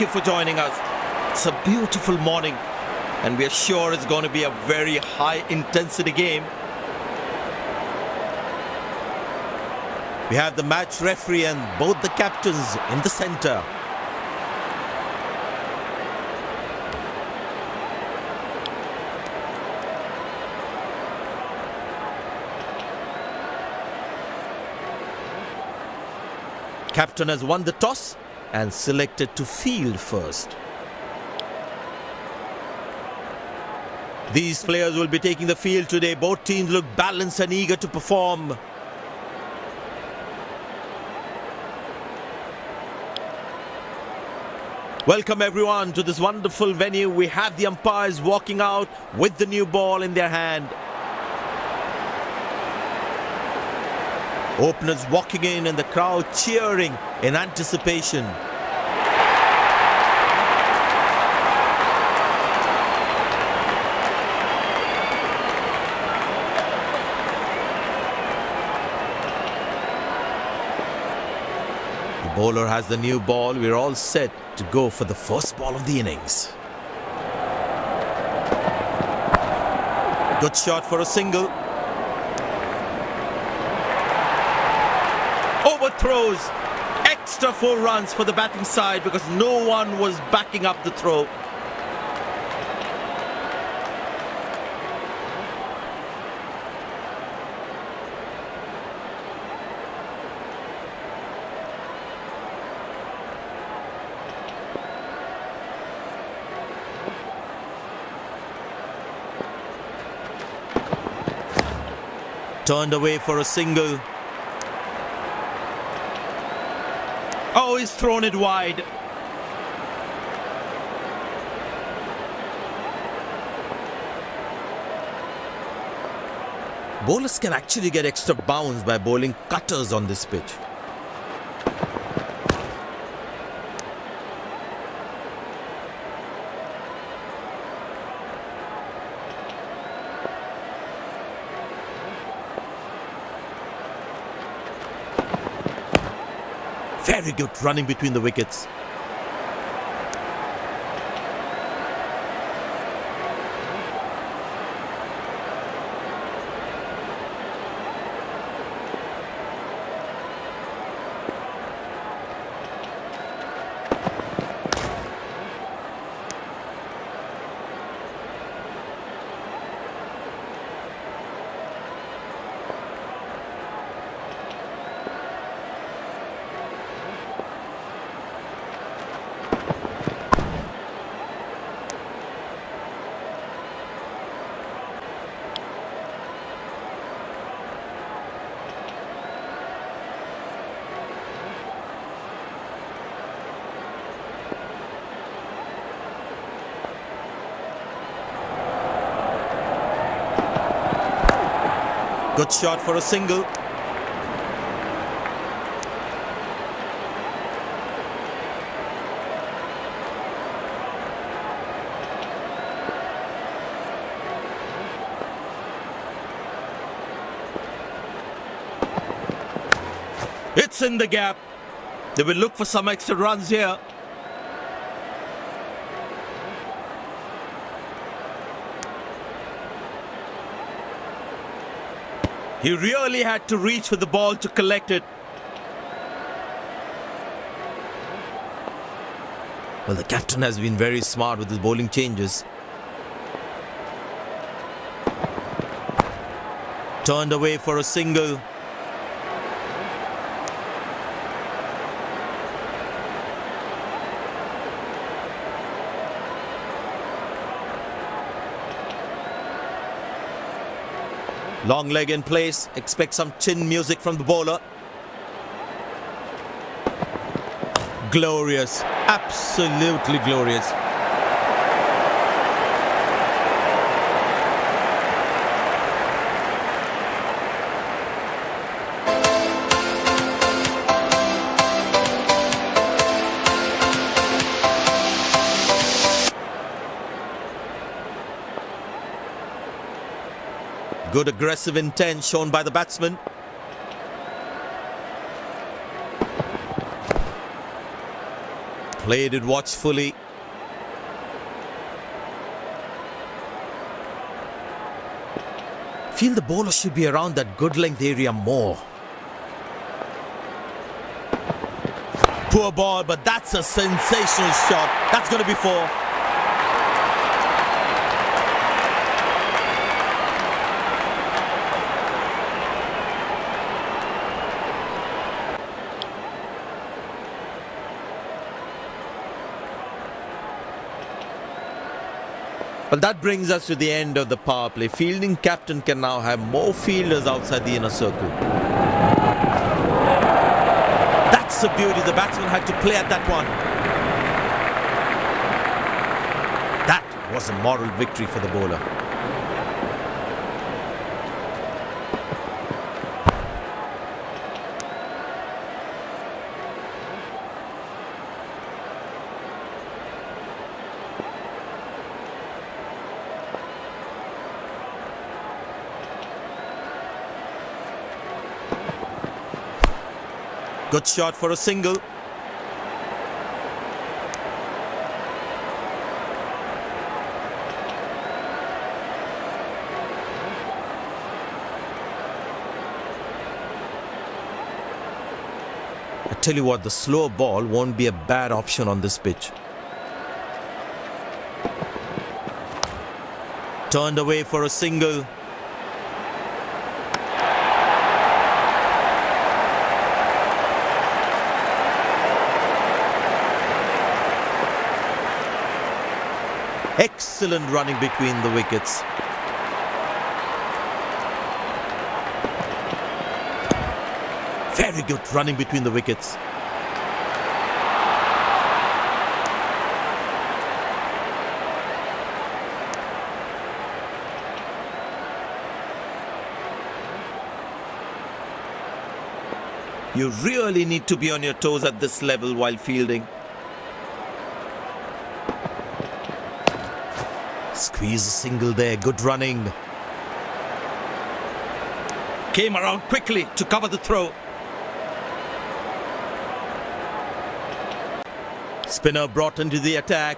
you for joining us. It's a beautiful morning and we are sure it's going to be a very high intensity game. We have the match referee and both the captains in the center. Captain has won the toss and selected to field first. These players will be taking the field today. Both teams look balanced and eager to perform. Welcome everyone to this wonderful venue. We have the umpires walking out with the new ball in their hand. Openers walking in and the crowd cheering in anticipation. The bowler has the new ball. We're all set to go for the first ball of the innings. Good shot for a single. Overthrows. Extra 4 runs for the batting side because no one was backing up the throw. Turned away for a single. Oh, he's thrown it wide. Bowlers can actually get extra bounce by bowling cutters on this pitch. Very good running between the wickets. Good shot for a single. It's in the gap. They will look for some extra runs here. He really had to reach for the ball to collect it. Well, the captain has been very smart with his bowling changes. Turned away for a single. Long leg in place. Expect some chin music from the bowler. Glorious. Absolutely glorious. Good aggressive intent shown by the batsman. Played it watchfully. Feel the bowler should be around that good length area more. Poor ball, but that's a sensational shot. That's going to be four. Well, that brings us to the end of the power play. Fielding captain can now have more fielders outside the inner circle. That's a beauty. The batsman had to play at that one. That was a moral victory for the bowler. Good shot for a single. I tell you what, the slow ball won't be a bad option on this pitch. Turned away for a single. Excellent running between the wickets. Very good running between the wickets. You really need to be on your toes at this level while fielding. Squeeze a single there, good running. Came around quickly to cover the throw. Spinner brought into the attack.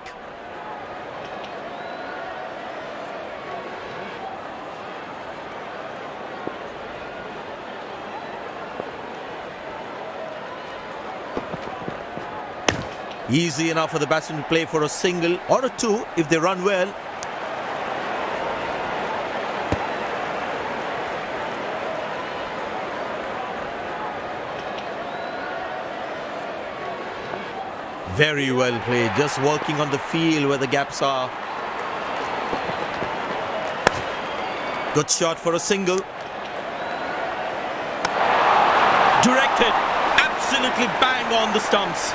Easy enough for the batsman to play for a single or a two if they run well. Very well played, just working on the field where the gaps are. Good shot for a single. Directed, absolutely bang on the stumps.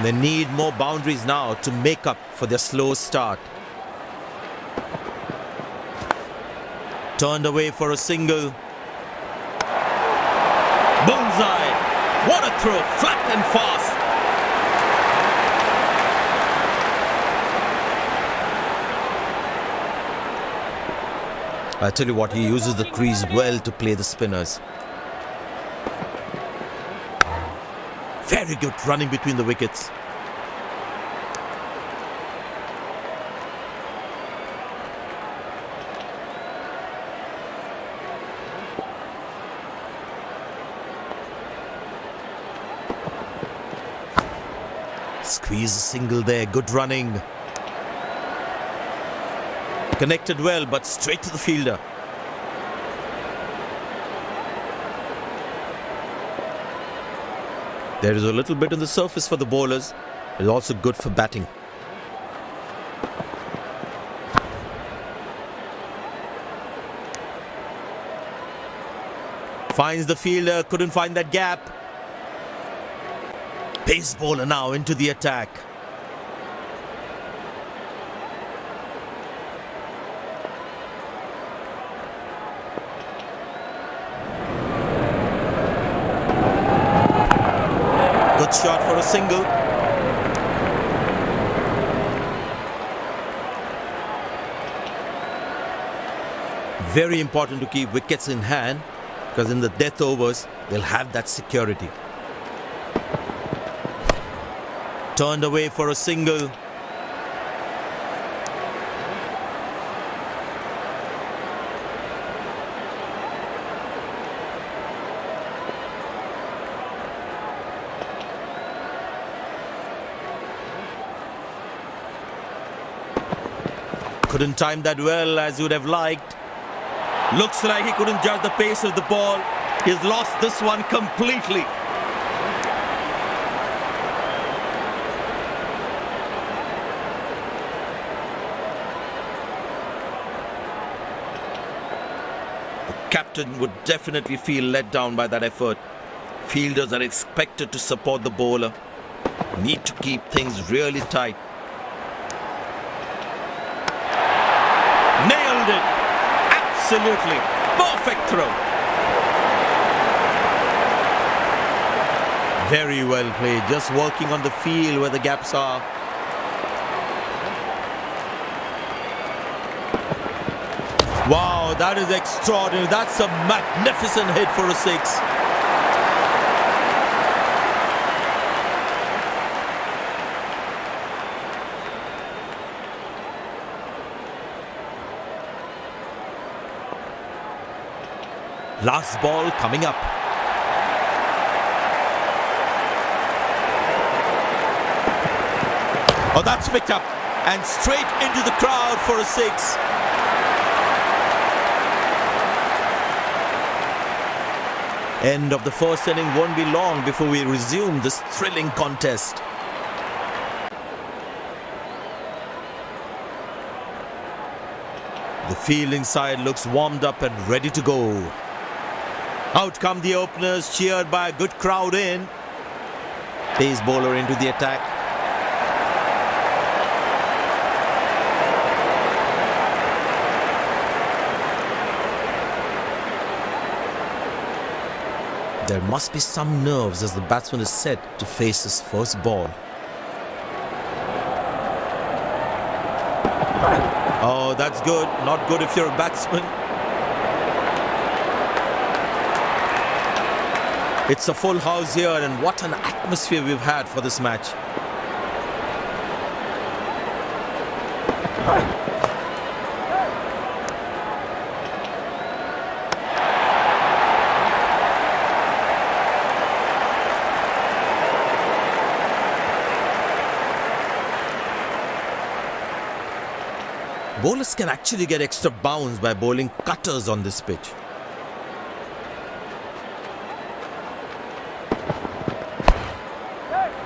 They need more boundaries now to make up for their slow start. Turned away for a single. Bullseye! What a throw! Flat and fast! I tell you what, he uses the crease well to play the spinners. Very good running between the wickets. Squeeze a single there, good running. Connected well, but straight to the fielder. There is a little bit on the surface for the bowlers. It is also good for batting. Finds the fielder, couldn't find that gap. Pace bowler now into the attack. Good shot for a single. Very important to keep wickets in hand because in the death overs, they'll have that security. Turned away for a single. Couldn't time that well as you would have liked. Looks like he couldn't judge the pace of the ball. He's lost this one completely. The captain would definitely feel let down by that effort. Fielders are expected to support the bowler. Need to keep things really tight. Nailed it! Absolutely perfect throw. Very well played, just working on the field where the gaps are. Wow, that is extraordinary. That's a magnificent hit for a six. Last ball coming up. Oh, that's picked up and straight into the crowd for a six. End of the first inning won't be long before we resume this thrilling contest. The fielding side looks warmed up and ready to go. Out come the openers, cheered by a good crowd in. Pace bowler into the attack. There must be some nerves as the batsman is set to face his first ball. Oh, that's good. Not good if you're a batsman. It's a full house here, and what an atmosphere we've had for this match. Bowlers can actually get extra bounce by bowling cutters on this pitch.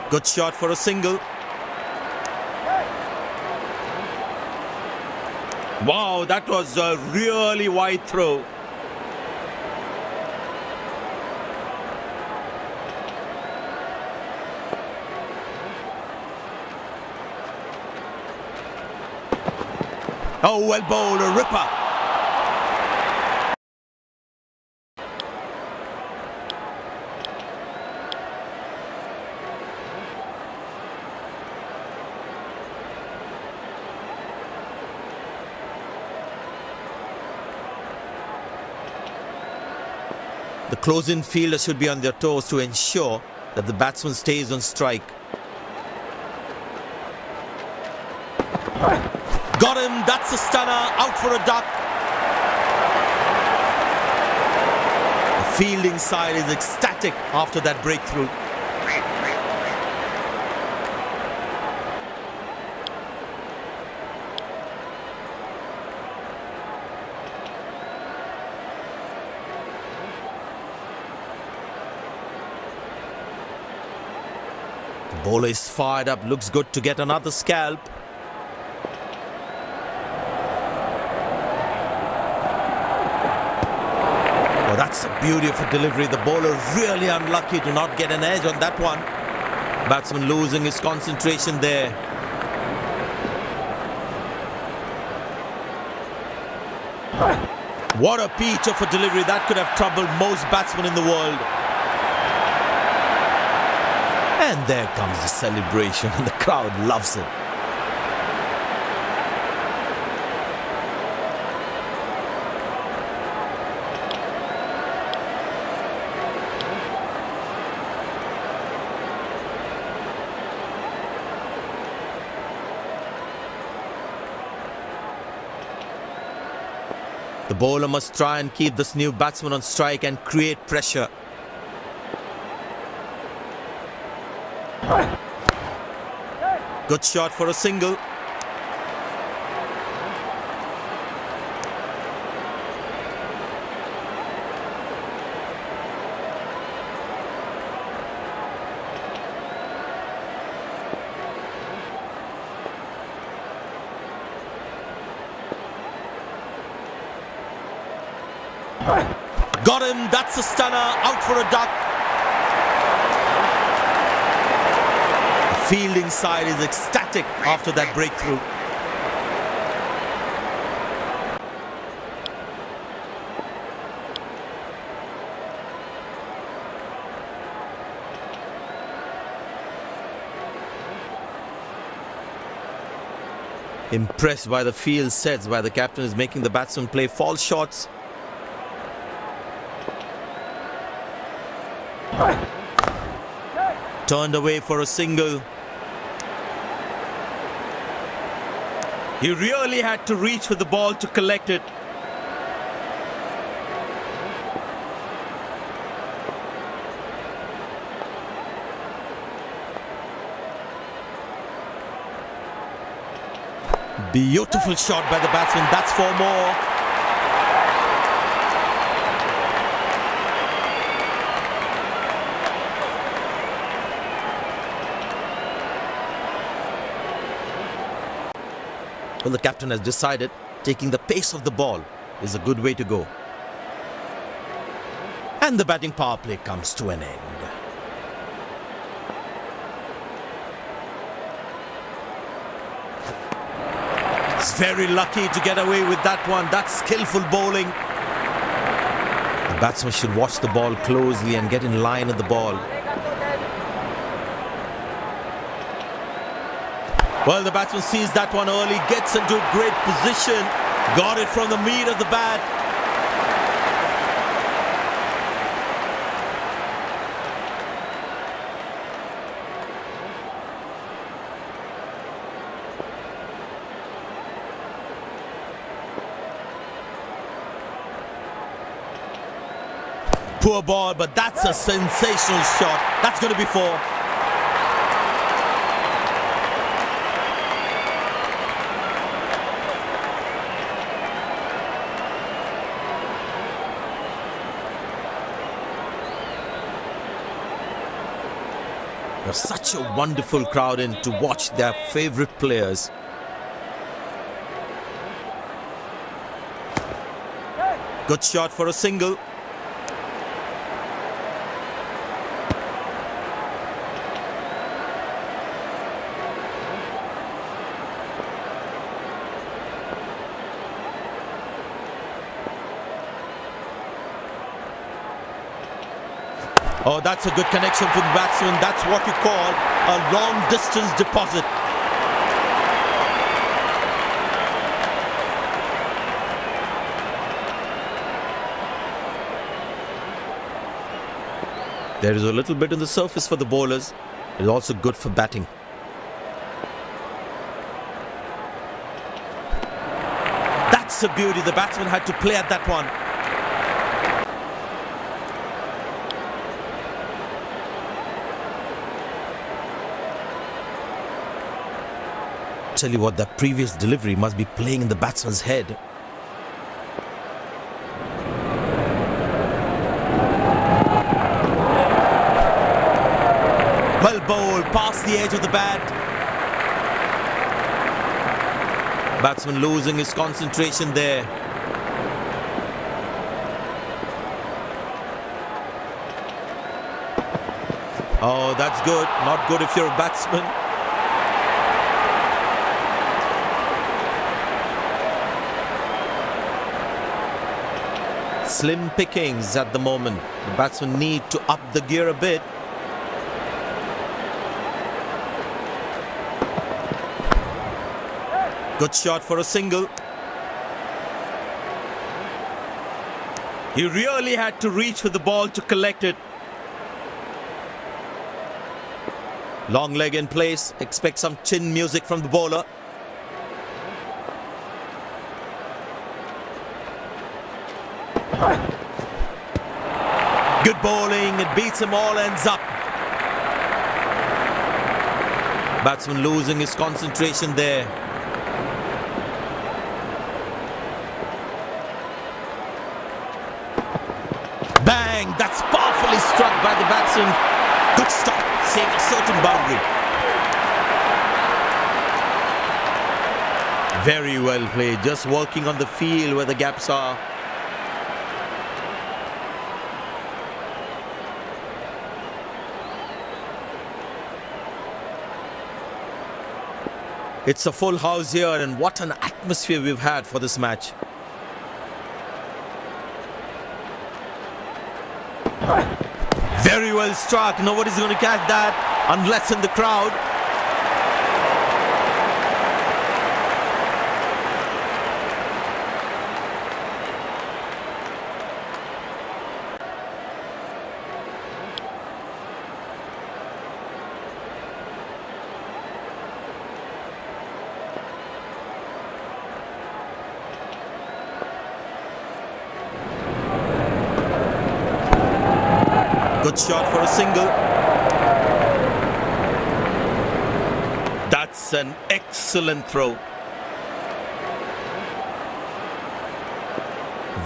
Good shot for a single. Wow, that was a really wide throw. Oh, well bowled, a ripper. The close-in fielder should be on their toes to ensure that the batsman stays on strike. Got him, that's a stunner, out for a duck. The fielding side is ecstatic after that breakthrough. The bowler is fired up, looks good to get another scalp. Oh, that's a beauty of a delivery. The bowler really unlucky to not get an edge on that one. Batsman losing his concentration there. What a peach of a delivery. That could have troubled most batsmen in the world. And there comes the celebration, and the crowd loves it. The bowler must try and keep this new batsman on strike and create pressure. Good shot for a single. Got him, that's a stunner, out for a duck. The fielding side is ecstatic after that breakthrough. Impressed by the field sets where the captain is making the batsman play false shots. Turned away for a single. He really had to reach for the ball to collect it. Beautiful shot by the batsman. That's 4 more. Well, the captain has decided taking the pace of the ball is a good way to go. And the batting power play comes to an end. It's very lucky to get away with that one. That's skillful bowling. The batsman should watch the ball closely and get in line with the ball. Well, the batsman sees that one early, gets into a great position, got it from the meat of the bat. Poor ball, but that's a sensational shot. That's going to be 4. There's such a wonderful crowd in to watch their favorite players. Good shot for a single. Oh, that's a good connection from the batsman. That's what you call a long distance deposit. There is a little bit on the surface for the bowlers. It's also good for batting. That's a beauty. The batsman had to play at that one. Tell you what, that previous delivery must be playing in the batsman's head. Well bowled, past the edge of the bat. Batsman losing his concentration there. Oh, that's good. Not good if you're a batsman. Slim pickings at the moment. The batsmen need to up the gear a bit. Good shot for a single. He really had to reach for the ball to collect it. Long leg in place. Expect some chin music from the bowler. Good bowling, it beats him all, ends up. Batsman losing his concentration there. Bang! That's powerfully struck by the batsman. Good stop, saved a certain boundary. Very well played, just working on the field where the gaps are. It's a full house here, and what an atmosphere we've had for this match. Very well struck. Nobody's going to catch that unless in the crowd. Good shot for a single. That's an excellent throw.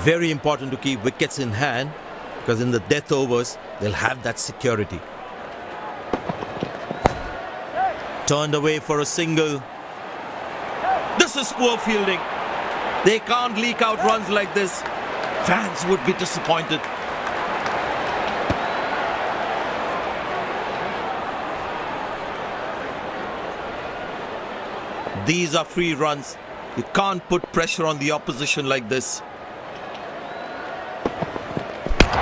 Very important to keep wickets in hand, because in the death overs, they'll have that security. Turned away for a single. This is poor fielding. They can't leak out runs like this. Fans would be disappointed. These are free runs. You can't put pressure on the opposition like this.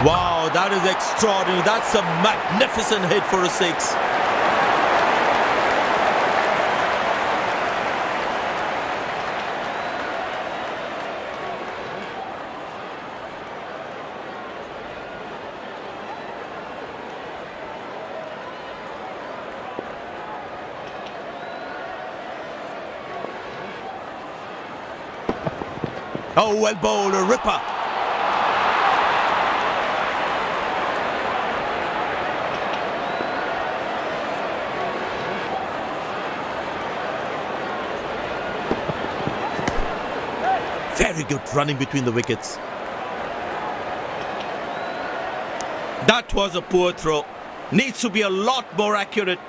Wow, that is extraordinary. That's a magnificent hit for a six. Oh, well bowled, a ripper. Very good running between the wickets. That was a poor throw. Needs to be a lot more accurate.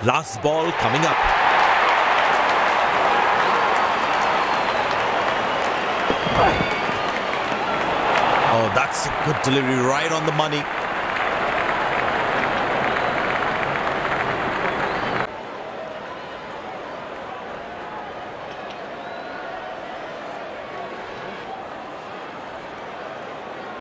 Last ball coming up. Oh, that's a good delivery, right on the money.